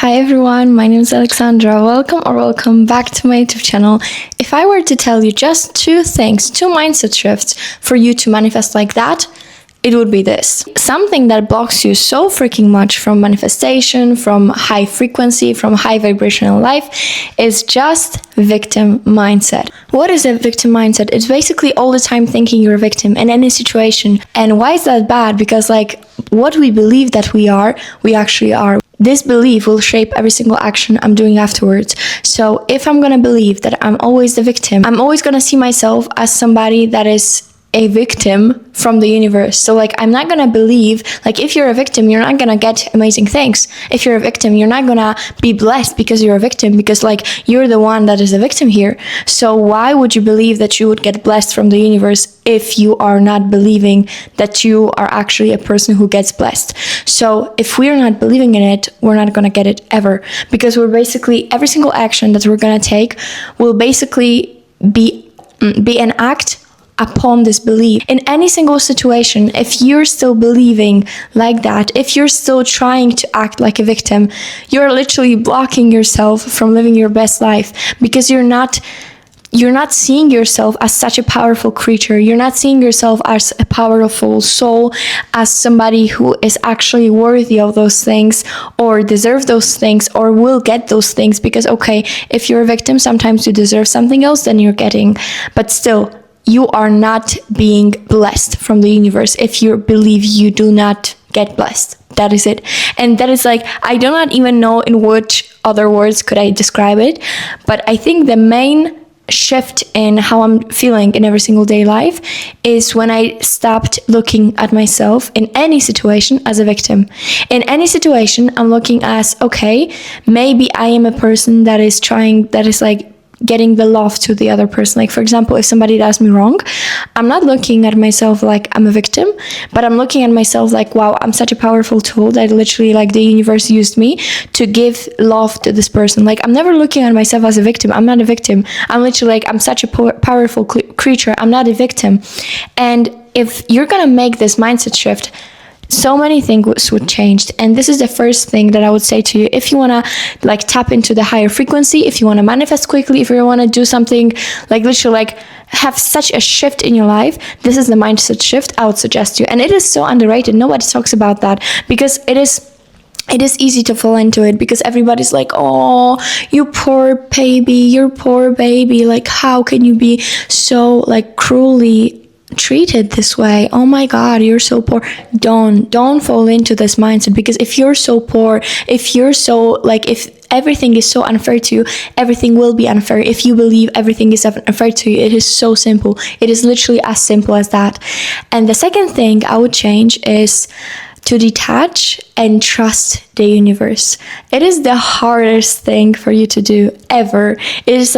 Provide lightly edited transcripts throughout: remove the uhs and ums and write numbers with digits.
Hi everyone, my name is Alexandra. Welcome back to my YouTube channel. If I were to tell you just two mindset shifts for you to manifest like that, it would be this. Something that blocks you so freaking much from manifestation, from high frequency, from high vibrational life is just victim mindset. What is a victim mindset? It's basically all the time thinking you're a victim in any situation. And why is that bad? Because what we believe that we are, we actually are. This belief will shape every single action I'm doing afterwards. So if I'm gonna believe that I'm always the victim, I'm always gonna see myself as somebody that is a victim from the universe. So I'm not gonna believe, if you're a victim, you're not gonna get amazing things. If you're a victim, you're not gonna be blessed because you're a victim, because you're the one that is a victim here. So why would you believe that you would get blessed from the universe if you are not believing that you are actually a person who gets blessed? So if we're not believing in it, we're not gonna get it ever, because we're basically, every single action that we're gonna take will basically be an act upon this belief. In any single situation, if you're still believing like that, if you're still trying to act like a victim, you're literally blocking yourself from living your best life, because you're not seeing yourself as such a powerful creature. You're not seeing yourself as a powerful soul, as somebody who is actually worthy of those things, or deserve those things, or will get those things. Because if you're a victim, sometimes you deserve something else than you're getting, but still, you are not being blessed from the universe if you believe you do not get blessed. That is it. And that is I do not even know in which other words could I describe it, but I think the main shift in how I'm feeling in every single day life is when I stopped looking at myself in any situation as a victim. In any situation, I'm looking as, maybe I am a person that is getting the love to the other person. For example, if somebody does me wrong, I'm not looking at myself like I'm a victim, but I'm looking at myself wow, I'm such a powerful tool that literally the universe used me to give love to this person. I'm never looking at myself as a victim. I'm not a victim. I'm literally I'm such a powerful creature. I'm not a victim. And if you're gonna make this mindset shift, so many things would change. And this is the first thing that I would say to you. If you want to tap into the higher frequency, if you want to manifest quickly, if you want to do something literally have such a shift in your life, this is the mindset shift I would suggest you. And it is so underrated. Nobody talks about that, because it is easy to fall into it, because everybody's oh, you poor baby, how can you be so cruelly treated this way? Oh my god, you're so poor. Don't fall into this mindset, because if you're so poor, if you're so if everything is so unfair to you, everything will be unfair. If you believe everything is unfair to you, it is so simple. It is literally as simple as that. And the second thing I would change is to detach and trust the universe. It is the hardest thing for you to do ever. It is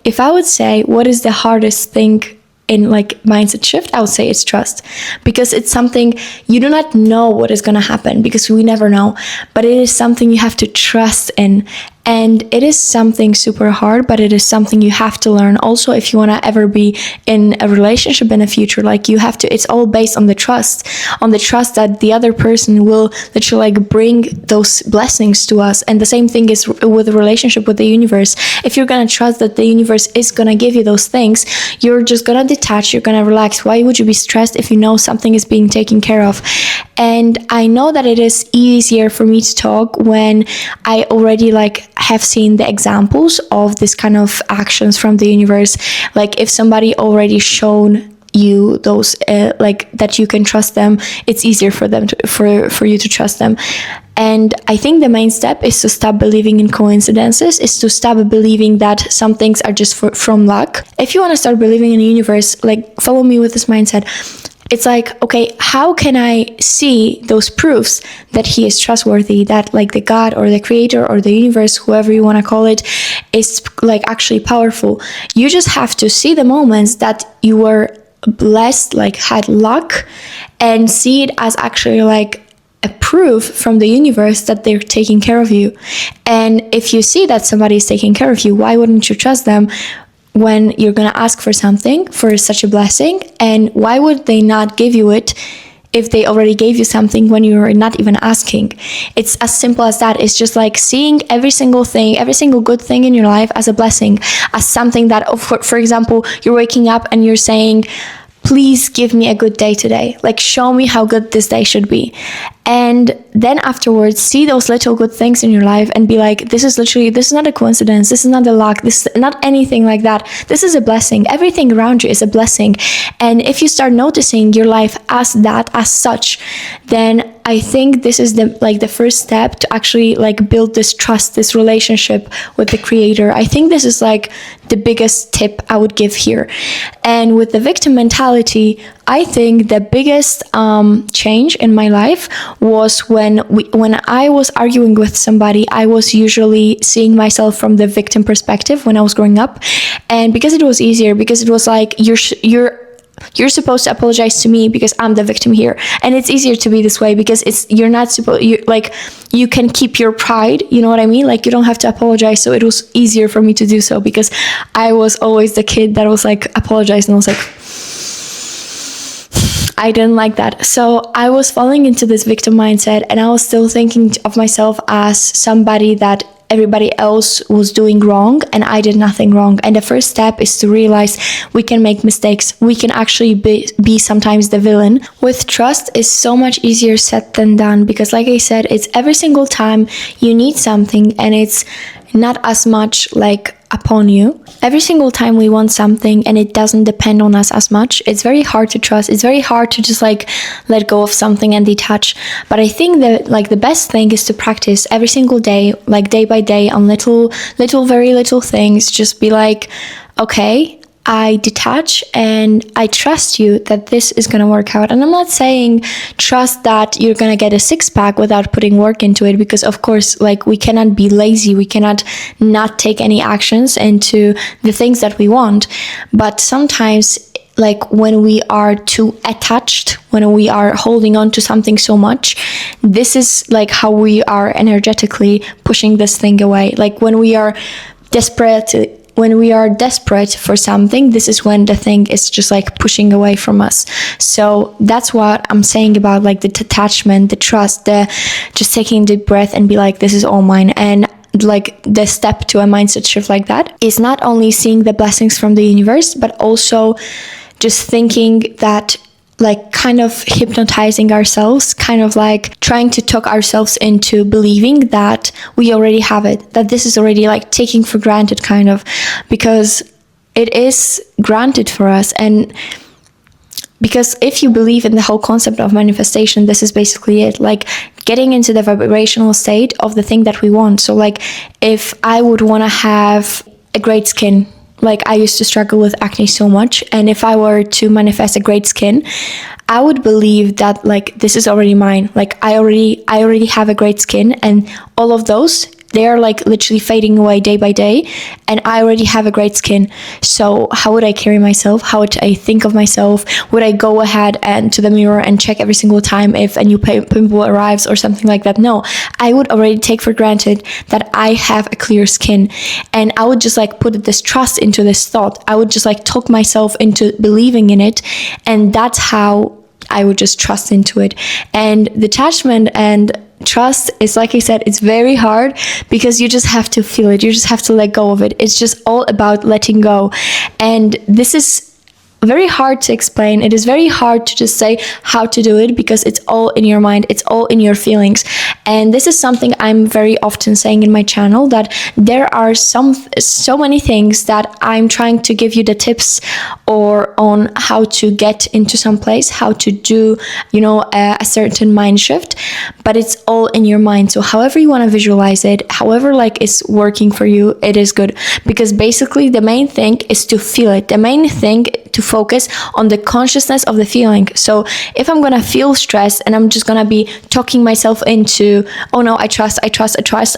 if I would say what is the hardest thing in mindset shift, I would say it's trust, because it's something you do not know what is going to happen, because we never know, but it is something you have to trust in. And it is something super hard, but it is something you have to learn. Also, if you want to ever be in a relationship in the future, you have to, it's all based on the trust that the other person will literally bring those blessings to us. And the same thing is with a relationship with the universe. If you're going to trust that the universe is going to give you those things, you're just going to detach, you're going to relax. Why would you be stressed if you know something is being taken care of? And I know that it is easier for me to talk when I already have seen the examples of this kind of actions from the universe. If somebody already shown you those that you can trust them, it's easier for them for you to trust them. And I think the main step is to stop believing in coincidences, is to stop believing that some things are just from luck. If you want to start believing in the universe, follow me with this mindset. It's how can I see those proofs that he is trustworthy, that the God or the creator or the universe, whoever you want to call it, is actually powerful? You just have to see the moments that you were blessed, had luck, and see it as actually a proof from the universe that they're taking care of you. And if you see that somebody is taking care of you, why wouldn't you trust them when you're going to ask for something, for such a blessing? And why would they not give you it if they already gave you something when you're not even asking. It's as simple as that. It's just like seeing every single thing, every single good thing in your life as a blessing, as something that, for example, you're waking up and you're saying, please give me a good day today. Like, show me how good this day should be. And then afterwards, see those little good things in your life and be like, this is not a coincidence. This is not a luck. This is not anything like that. This is a blessing. Everything around you is a blessing. And if you start noticing your life as that, as such, then I think this is the first step to actually like build this trust, this relationship with the Creator. I think this is like the biggest tip I would give here. And with the victim mentality, I think the biggest change in my life was when I was arguing with somebody. I was usually seeing myself from the victim perspective when I was growing up, and because it was easier, because it was like you're supposed to apologize to me because I'm the victim here, and it's easier to be this way because you can keep your pride, you know what I mean? Like, you don't have to apologize. So it was easier for me to do so because I was always the kid that was like apologize, and I was like, I didn't like that. So I was falling into this victim mindset, and I was still thinking of myself as somebody that everybody else was doing wrong and I did nothing wrong. And the first step is to realize we can make mistakes. We can actually be sometimes the villain. With trust, is so much easier said than done, because like I said, it's every single time you need something, and it's not as much like upon you. Every single time we want something and it doesn't depend on us as much, it's very hard to trust. It's very hard to just like let go of something and detach. But I think that like the best thing is to practice every single day, like day by day, on very little things. Just be like, okay, I detach and I trust you that this is going to work out. And I'm not saying trust that you're going to get a six-pack without putting work into it, because of course, like, we cannot be lazy. We cannot not take any actions into the things that we want. But sometimes, like, when we are too attached, when we are holding on to something so much, this is like how we are energetically pushing this thing away. Like, when we are desperate for something, this is when the thing is just like pushing away from us. So that's what I'm saying about like the detachment, the trust, the just taking a deep breath and be like, this is all mine. And like the step to a mindset shift like that is not only seeing the blessings from the universe, but also just thinking that, like, kind of hypnotizing ourselves, kind of like trying to talk ourselves into believing that we already have it, that this is already like taking for granted, kind of, because it is granted for us. And because if you believe in the whole concept of manifestation, this is basically it, like getting into the vibrational state of the thing that we want. So like, if I would want to have a great skin, like, I used to struggle with acne so much, and if I were to manifest a great skin, I would believe that, like, this is already mine. Like, I already have a great skin, and all of those, they are like literally fading away day by day, and I already have a great skin. So how would I carry myself? How would I think of myself? Would I go ahead and to the mirror and check every single time if a new pimple arrives or something like that? No, I would already take for granted that I have a clear skin, and I would just like put this trust into this thought. I would just like talk myself into believing in it, and that's how I would just trust into it. And detachment and trust is, like I said, it's very hard because you just have to feel it. You just have to let go of it. It's just all about letting go. And this is very hard to explain. It is very hard to just say how to do it because it's all in your mind. It's all in your feelings. And this is something I'm very often saying in my channel, that there are so many things that I'm trying to give you the tips or on how to get into some place, how to do, a certain mind shift, but it's all in your mind. So however you want to visualize it, however like it's working for you, it is good, because basically the main thing is to feel it. The main thing to focus on the consciousness of the feeling. So if I'm gonna feel stress and I'm just gonna be talking myself into, oh no, I trust,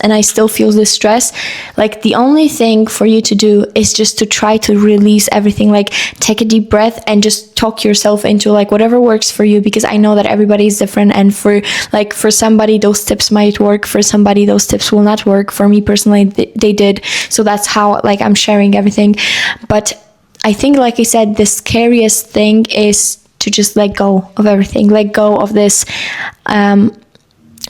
and I still feel this stress, like the only thing for you to do is just to try to release everything. Like, take a deep breath and just talk yourself into like whatever works for you, because I know that everybody is different, and for somebody those tips might work, for somebody those tips will not work. For me personally, they did. So that's how like I'm sharing everything. But I think, like I said, the scariest thing is to just let go of everything, let go of this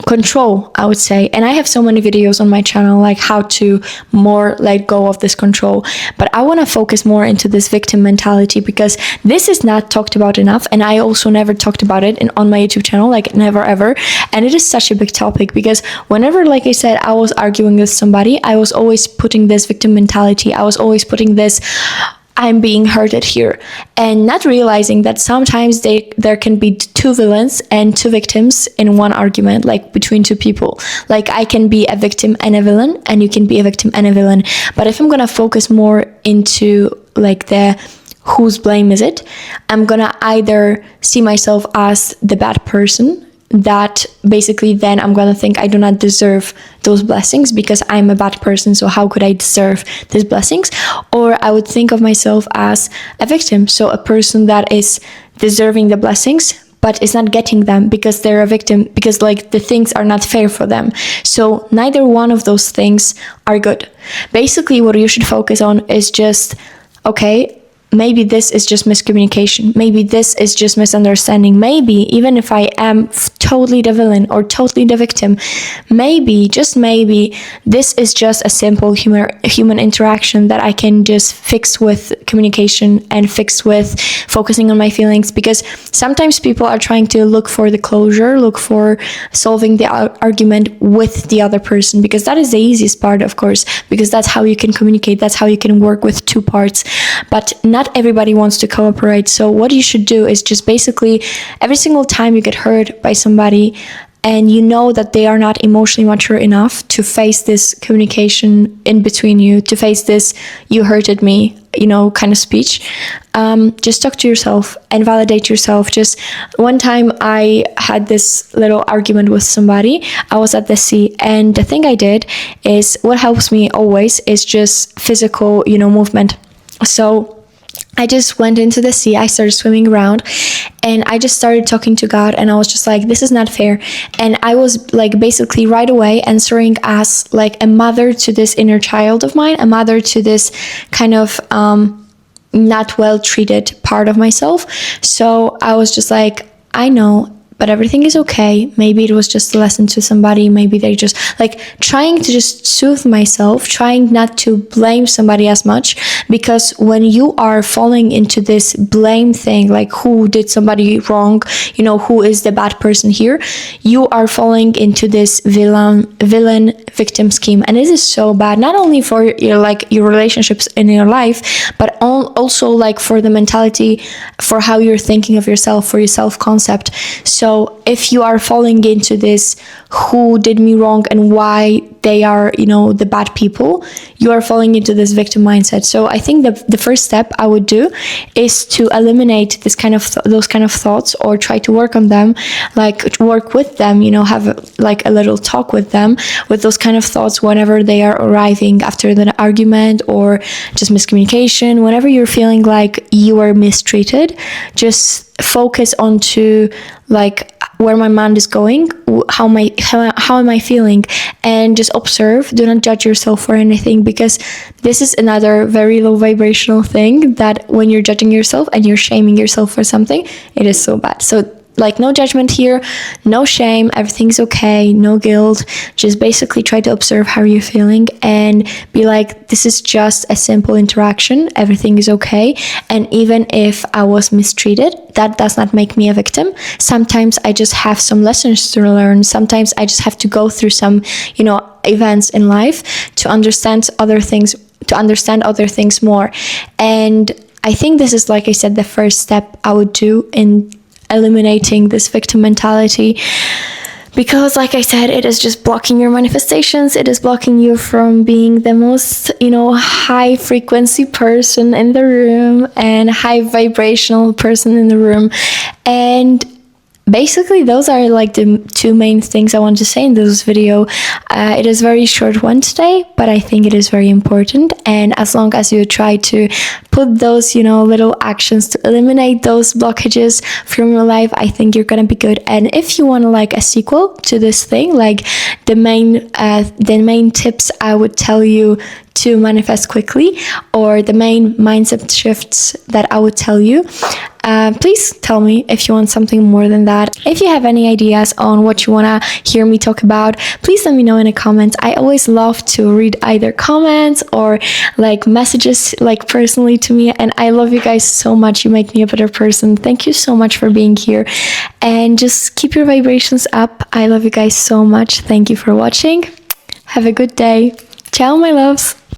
control, I would say. And I have so many videos on my channel like how to more let go of this control, but I want to focus more into this victim mentality because this is not talked about enough, and I also never talked about it on my YouTube channel, like never ever. And it is such a big topic because whenever, like I said, I was arguing with somebody, I was always putting this victim mentality, I was always putting this I'm being hurted here, and not realizing that sometimes there can be two villains and two victims in one argument, like between two people. Like I can be a victim and a villain, and you can be a victim and a villain. But if I'm gonna focus more into like the whose blame is it, I'm gonna either see myself as the bad person, that basically then I'm gonna think I do not deserve those blessings because I'm a bad person, so how could I deserve these blessings? Or I would think of myself as a victim, so a person that is deserving the blessings but is not getting them because they're a victim, because like the things are not fair for them. So neither one of those things are good. Basically what you should focus on is just, okay, maybe this is just miscommunication. Maybe this is just misunderstanding. Maybe even if I am totally the villain or totally the victim, maybe, just maybe, this is just a simple human interaction that I can just fix with communication and fix with focusing on my feelings. Because sometimes people are trying to look for the closure, look for solving the argument with the other person, because that is the easiest part, of course, because that's how you can communicate, that's how you can work with two parts. But not everybody wants to cooperate. So what you should do is just basically every single time you get hurt by somebody and you know that they are not emotionally mature enough to face this communication in between you, to face this "you hurted me," kind of speech, just talk to yourself and validate yourself. Just one time I had this little argument with somebody. I was at the sea, and the thing I did is, what helps me always is just physical, movement. So I just went into the sea, I started swimming around, and I just started talking to God, and I was just like, this is not fair. And I was like basically right away answering as like a mother to this inner child of mine, a mother to this kind of not well treated part of myself. So I was just like, I know, but everything is okay. Maybe it was just a lesson to somebody. Maybe they just like trying to just soothe myself, trying not to blame somebody as much, because when you are falling into this blame thing, like who did somebody wrong, who is the bad person here, you are falling into this villain victim scheme. And this is so bad, not only for your relationships in your life, but also like for the mentality, for how you're thinking of yourself, for your self-concept. So if you are falling into this who did me wrong and why they are, the bad people, you are falling into this victim mindset. So I think the first step I would do is to eliminate those kind of thoughts, or try to work on them, like work with them, have a little talk with them, with those kind of thoughts whenever they are arriving after the argument or just miscommunication. Whenever you're feeling like you are mistreated, just focus onto like where my mind is going, how am I feeling, and just observe. Do not judge yourself for anything, because this is another very low vibrational thing, that when you're judging yourself and you're shaming yourself for something, it is so bad. So like no judgment here, no shame, everything's okay, no guilt. Just basically try to observe how you're feeling and be like, this is just a simple interaction, everything is okay. And even if I was mistreated, that does not make me a victim. Sometimes I just have some lessons to learn. Sometimes I just have to go through some, events in life to understand other things more. And I think this is, like I said, the first step I would do in eliminating this victim mentality, because like I said, it is just blocking your manifestations. It is blocking you from being the most high frequency person in the room and high vibrational person in the room. And basically those are like the two main things I want to say in this video. It is very short one today, but I think it is very important, and as long as you try to put those, little actions to eliminate those blockages from your life, I think you're gonna be good. And if you want like a sequel to this thing, like the main tips I would tell you to manifest quickly, or the main mindset shifts that I would tell you, please tell me if you want something more than that. If you have any ideas on what you want to hear me talk about, please let me know in the comments. I always love to read either comments or like messages like personally to me, and I love you guys so much. You make me a better person. Thank you so much for being here, and just keep your vibrations up. I love you guys so much. Thank you for watching. Have a good day. Ciao, my loves.